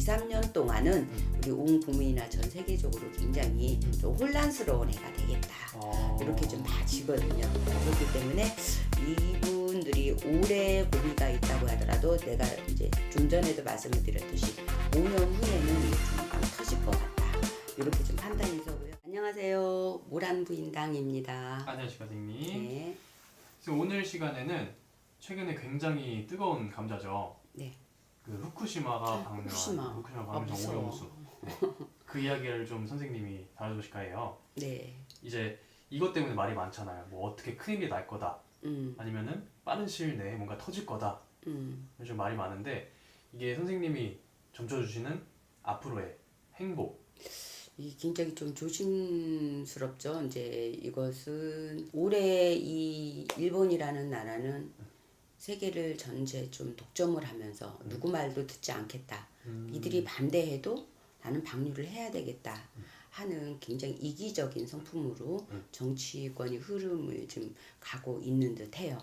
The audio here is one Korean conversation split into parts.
3년 동안은 우리 온 국민이나 전 세계적으로 굉장히 좀 혼란스러운 해가 되겠다. 이렇게 좀 봐지거든요. 그렇기 때문에 이분들이 올해 고비가 있다고 하더라도 내가 이제 좀 전에도 말씀을 드렸듯이 5년 후에는 좀 터질 것 같다. 이렇게 좀 판단이 서고요. 안녕하세요. 모란부인당입니다. 안녕하십니까 선생님. 네. 그래서 오늘 시간에는 최근에 굉장히 뜨거운 감자죠. 네. 그 후쿠시마가 방문한 후쿠시마 방문한 무서워. 오염수. 네. 그 이야기를 좀 선생님이 다뤄주실까 해요. 네. 이제 이것 때문에 말이 많잖아요. 뭐 어떻게 큰일이 날 거다. 아니면은 빠른 시일 내에 뭔가 터질 거다. 요즘 말이 많은데 이게 선생님이 점쳐주시는 앞으로의 행보. 이 굉장히 좀 조심스럽죠. 이제 이것은 올해 이 일본이라는 나라는 세계를 전체 좀 독점을 하면서 누구 말도 듣지 않겠다. 이들이 반대해도 나는 방류를 해야 되겠다 하는 굉장히 이기적인 성품으로 정치권이 흐름을 좀 가고 있는 듯해요.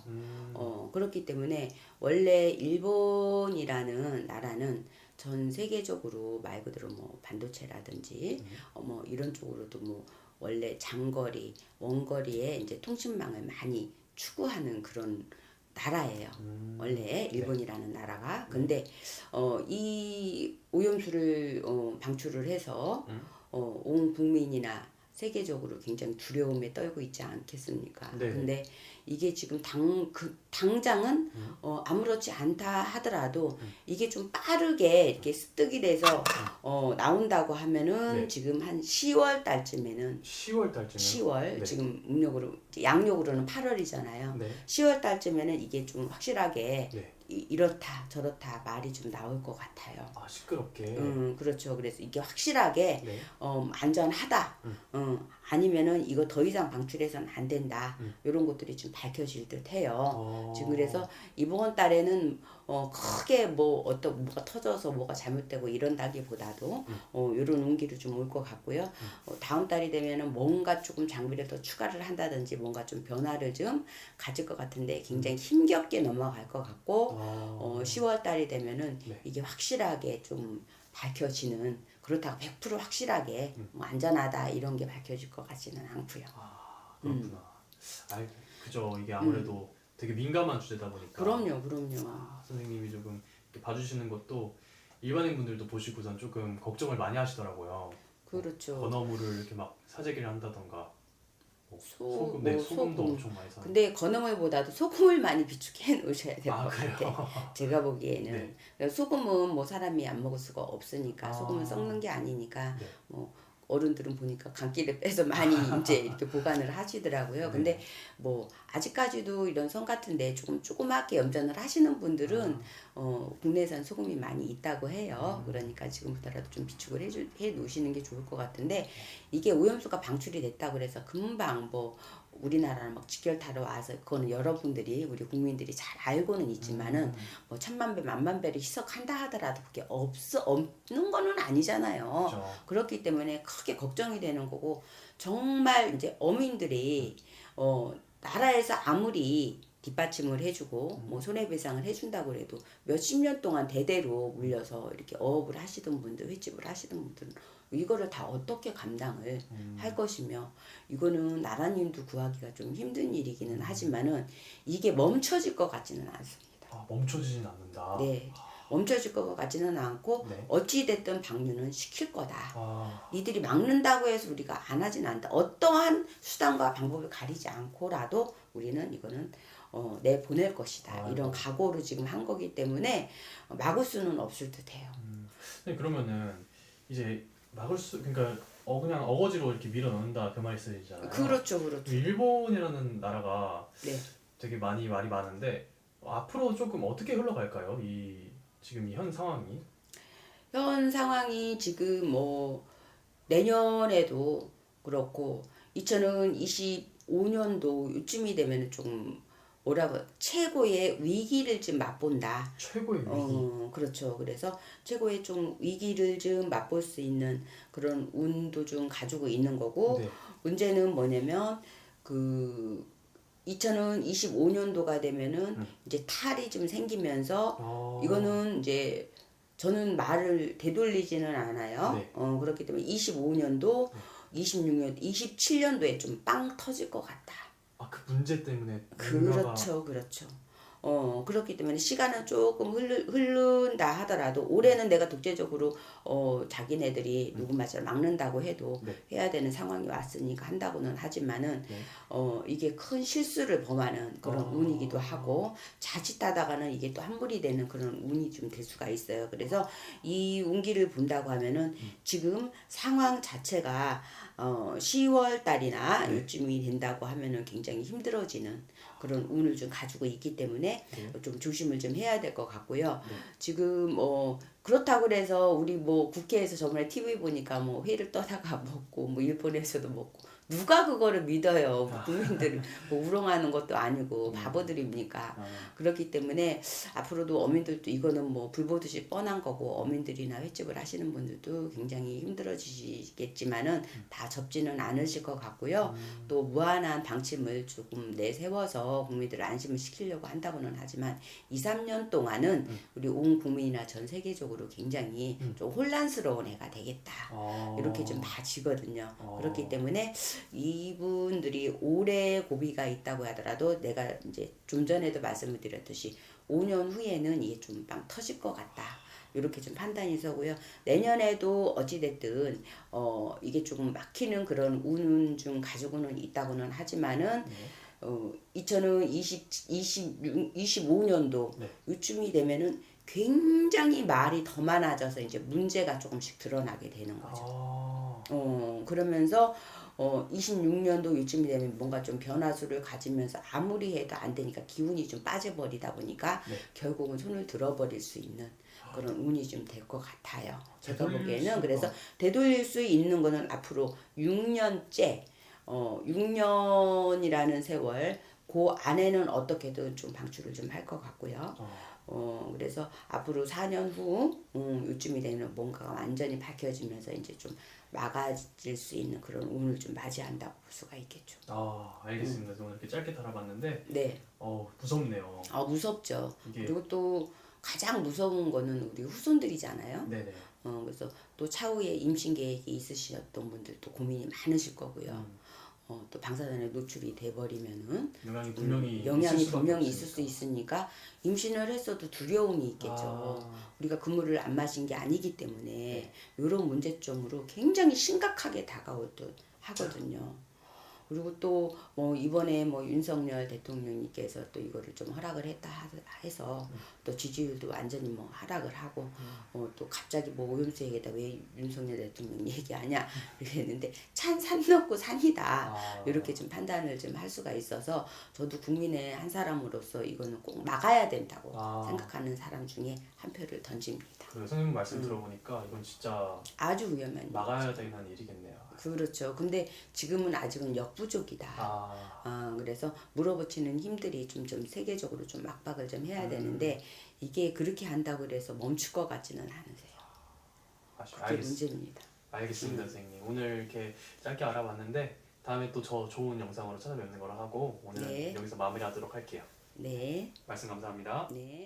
그렇기 때문에 원래 일본이라는 나라는 전 세계적으로 말 그대로 뭐 반도체라든지 뭐 이런 쪽으로도 뭐 원래 장거리, 원거리에 이제 통신망을 많이 추구하는 그런 나라예요. 원래 일본이라는 나라가. 근데 이 오염수를 방출을 해서 온 국민이나 세계적으로 굉장히 두려움에 떨고 있지 않겠습니까? 네. 근데 이게 지금 당장은 아무렇지 않다 하더라도 이게 좀 빠르게 이렇게 습득이 돼서 나온다고 하면은 네. 지금 한 10월 달쯤에는 10월 달쯤에. 10월. 네. 지금 음력으로 양력으로는 8월이잖아요. 네. 10월 달쯤에는 이게 좀 확실하게 네. 이렇다 저렇다 말이 좀 나올 것 같아요. 아 시끄럽게. 그렇죠. 그래서 이게 확실하게 네. 안전하다. 아니면은 이거 더 이상 방출해서는 안 된다. 이런 것들이 좀 밝혀질 듯해요. 지금 그래서 이번 달에는 크게 뭐 뭐가 터져서 뭐가 잘못되고 이런다기보다도 이런 운기를 좀 올 것 같고요. 다음 달이 되면은 뭔가 조금 장비를 더 추가를 한다든지 뭔가 좀 변화를 좀 가질 것 같은데 굉장히 힘겹게 넘어갈 것 같고 10월 달이 되면은 네. 이게 확실하게 좀 밝혀지는 그렇다고 100% 확실하게 뭐 안전하다 이런 게 밝혀질 것 같지는 않고요. 아 그렇구나. 아 그죠. 이게 아무래도 되게 민감한 주제다 보니까. 그럼요. 선생님이 조금 이렇게 봐주시는 것도 일반인 분들도 보시고선 조금 걱정을 많이 하시더라고요. 그렇죠. 건어물을 이렇게 막 사재기를 한다던가 뭐 소금, 네, 뭐 소금도 소금. 엄청 많이 사. 근데 건어물보다도 소금을 많이 비축해 놓으셔야 될 것 그래요? 같아. 제가 보기에는. 네. 그러니까 소금은 뭐 사람이 안 먹을 수가 없으니까 소금은 썩는 게 아니니까 네. 뭐 어른들은 보니까 감기를 빼서 많이 이제 이렇게 보관을 하시더라고요. 근데 뭐 아직까지도 이런 성 같은데 조그맣게 염전을 하시는 분들은 국내산 소금이 많이 있다고 해요. 그러니까 지금부터라도 좀 비축을 해 놓으시는 게 좋을 것 같은데 이게 오염수가 방출이 됐다고 그래서 금방 뭐 우리나라를 막 직결타러 와서 그거는 여러분들이 우리 국민들이 잘 알고는 있지만은 뭐 천만 배 만만 배를 희석한다 하더라도 그게 없는 거는 아니잖아요. 그렇죠. 그렇기 때문에 크게 걱정이 되는 거고 정말 이제 어민들이 나라에서 아무리 뒷받침을 해주고 뭐 손해배상을 해준다고 해도 몇십 년 동안 대대로 물려서 이렇게 어업을 하시던 분들 횟집을 하시던 분들은 이거를 다 어떻게 감당을 할 것이며 이거는 나라님도 구하기가 좀 힘든 일이기는 하지만은 이게 멈춰질 것 같지는 않습니다. 멈춰지진 않는다. 네. 멈춰질 것 같지는 않고 네. 어찌됐든 방류는 시킬 거다. 이들이 막는다고 해서 우리가 안 하진 않다. 어떠한 수단과 방법을 가리지 않고라도 우리는 이거는 내보낼 것이다. 이런 각오로 지금 한 거기 때문에 막을 수는 없을 듯해요. 네, 그러면은 이제 그러니까 그냥 어거지로 이렇게 밀어 넣는다 그 말씀이잖아요. 그렇죠. 일본이라는 나라가 네. 되게 말이 많은데 앞으로 조금 어떻게 흘러갈까요? 지금 이 현 상황이? 현 상황이 지금 뭐 내년에도 그렇고 2025년도 요쯤이 되면 좀 뭐라고 최고의 위기를 좀 맛본다. 최고의 위기. 그렇죠. 그래서 최고의 좀 위기를 좀 맛볼 수 있는 그런 운도 좀 가지고 있는 거고 네. 문제는 뭐냐면 2025년도가 되면은 이제 탈이 좀 생기면서 이거는 이제 저는 말을 되돌리지는 않아요. 네. 그렇기 때문에 25년도, 26년, 27년도에 좀 빵 터질 것 같다. 아, 그 문제 때문에 뭔가가 그렇죠, 그렇죠. 그렇기 때문에 시간은 조금 흐른다 하더라도 올해는 내가 독재적으로 자기네들이 누구 말을 막는다고 해도 네. 해야 되는 상황이 왔으니까 한다고는 하지만은 네. 이게 큰 실수를 범하는 그런 운이기도 하고 자칫하다가는 이게 또 함부리 되는 그런 운이 좀 될 수가 있어요. 그래서 이 운기를 본다고 하면은 지금 상황 자체가 10월 달이나 네. 요쯤이 된다고 하면은 굉장히 힘들어지는 그런 운을 좀 가지고 있기 때문에 네. 좀 조심을 좀 해야 될 것 같고요. 네. 지금 그렇다고 그래서 우리 뭐 국회에서 저번에 TV 보니까 뭐 회를 떠다가 먹고 뭐 일본에서도 먹고 누가 그거를 믿어요. 국민들을 뭐 우롱하는 것도 아니고 바보들입니까. 그렇기 때문에 앞으로도 어민들도 이거는 뭐 불보듯이 뻔한 거고 어민들이나 횟집을 하시는 분들도 굉장히 힘들어지시겠지만은 다 접지는 않으실 것 같고요. 또 무한한 방침을 조금 내세워서 국민들을 안심을 시키려고 한다고는 하지만 2, 3년 동안은 우리 온 국민이나 전 세계적으로 굉장히 좀 혼란스러운 해가 되겠다. 이렇게 좀 봐지거든요. 그렇기 때문에 이분들이 올해 고비가 있다고 하더라도 내가 이제 좀 전에도 말씀을 드렸듯이 5년 후에는 이게 좀 빵 터질 것 같다. 이렇게 좀 판단이 서고요. 내년에도 어찌됐든 이게 조금 막히는 그런 운은 좀 가지고는 있다고는 하지만은 2025년도 네. 요쯤이 되면은 굉장히 말이 더 많아져서 이제 문제가 조금씩 드러나게 되는 거죠. 그러면서 26년도 요쯤이 되면 뭔가 좀 변화수를 가지면서 아무리 해도 안 되니까 기운이 좀 빠져버리다 보니까 네. 결국은 손을 들어버릴 수 있는 그런 운이 좀 될 것 같아요. 제가 되돌릴 보기에는 수가- 그래서 되돌릴 수 있는 거는 앞으로 6년째 6년이라는 세월 그 안에는 어떻게든 좀 방출을 좀 할 것 같고요. 그래서 앞으로 4년 후 요쯤이 되면 뭔가가 완전히 밝혀지면서 이제 좀 막아질 수 있는 그런 운을 좀 맞이한다고 볼 수가 있겠죠. 알겠습니다. 오늘 이렇게 짧게 달아봤는데 네. 무섭네요. 무섭죠. 이게 그리고 또 가장 무서운 거는 우리 후손들이잖아요. 네네. 그래서 또 차후에 임신 계획이 있으셨던 분들도 고민이 많으실 거고요. 또 방사선에 노출이 돼버리면은 영향이 분명히 영향이 있을 수밖에 분명히 있을 수 없으니까. 있으니까 임신을 했어도 두려움이 있겠죠. 우리가 그물을 안 마신 게 아니기 때문에 이런 문제점으로 굉장히 심각하게 다가올 듯 하거든요. 그리고 또 뭐 이번에 뭐 윤석열 대통령님께서 또 이거를 좀 허락을 했다 해서 또 지지율도 완전히 뭐 하락을 하고 또 갑자기 뭐 오염수 얘기다 왜 윤석열 대통령 얘기하냐 이렇게 했는데 산 넣고 산이다 이렇게 좀 판단을 좀 할 수가 있어서 저도 국민의 한 사람으로서 이거는 꼭 막아야 된다고 생각하는 사람 중에 한 표를 던집니다. 그 선생님 말씀 들어보니까 이건 진짜 아주 위험한 막아야 일이죠. 되는 일이겠네요. 그렇죠. 근데 지금은 아직은 역부족이다. 그래서 물어붙이는 힘들이 좀 세계적으로 좀 압박을 좀 해야 되는데 이게 그렇게 한다고 해서 멈출 것 같지는 않으세요. 그게 문제입니다. 알겠습니다, 선생님. 오늘 이렇게 짧게 알아봤는데 다음에 또 저 좋은 영상으로 찾아뵙는 거라 하고 오늘 네. 여기서 마무리하도록 할게요. 네. 말씀 감사합니다. 네.